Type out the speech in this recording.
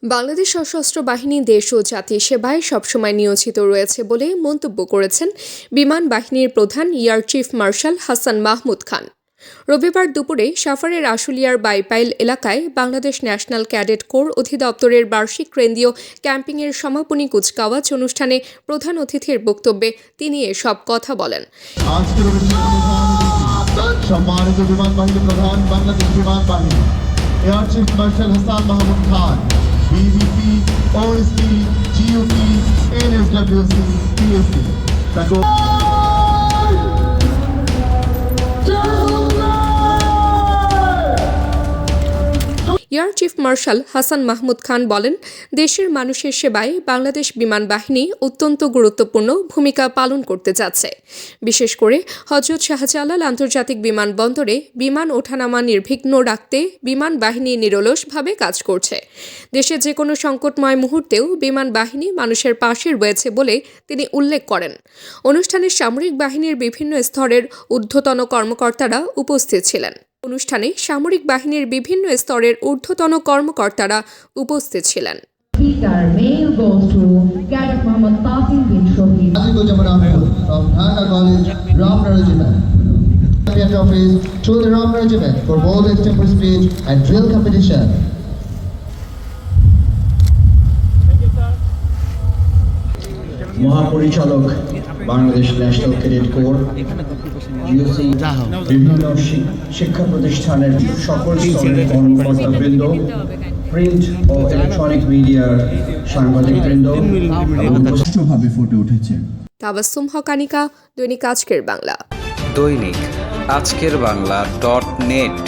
বাংলাদেশ সশস্ত্র বাহিনী দেশ ও জাতির সেবায় সবসময় নিয়োজিত রয়েছে বলে মন্তব্য করেছেন বিমান বাহিনীর প্রধান air chief marshal Hasan Mahmud Khan. রবিবার দুপুরে সাভারের আশুলিয়ার বাইপাইল এলাকায় বাংলাদেশ ন্যাশনাল ক্যাডেট কোর অধিদপ্তরের বার্ষিক কেন্দ্রীয় ক্যাম্পিংয়ের সমাপনী কুচকাওয়াজ অনুষ্ঠানে প্রধান অতিথির বক্তব্যে তিনি এসব কথা বলেন। সম্মানিত বিমান বাহিনী প্রধান বাংলাদেশ বিমান বাহিনী air chief marshal Hasan Mahmud Khan, BBC, OSP, GOP, NSWC, PSC air chief marshal Hasan Mahmud Khan বলেন, দেশের মানুষের সেবায় বাংলাদেশ বিমান বাহিনী অত্যন্ত গুরুত্বপূর্ণ ভূমিকা পালন করতে যাচ্ছে। বিশেষ করে হযরত শাহজালাল আন্তর্জাতিক বিমানবন্দরে বিমান ওঠানামা নির্বিঘ্ন রাখতে বিমান বাহিনী নিরলসভাবে কাজ করছে। দেশে যে কোনো সংকটময় মুহূর্তেও বিমান বাহিনী মানুষের পাশে রয়েছে বলে তিনি উল্লেখ করেন। অনুষ্ঠানে সামরিক বাহিনীর বিভিন্ন স্তরের ঊর্ধ্বতন কর্মকর্তারা উপস্থিত ছিলেন। অনুষ্ঠানে সামরিক বাহিনীর বিভিন্ন স্তরের ঊর্ধ্বতন কর্মকর্তারা উপস্থিত ছিলেন। মহাপরিচালক Bangladesh national cadet corps, GOC, বিভিন্ন শিক্ষা প্রতিষ্ঠানের সকল স্তরের কর্মকর্তাবৃন্দ, প্রিন্ট ও ইলেকট্রনিক মিডিয়ার সাংবাদিকবৃন্দ স্পষ্টভাবে ফুটে উঠেছে। তাবাসসুম হকানিকা, দৈনিক আজকের বাংলা। দৈনিক আজকের বাংলা .net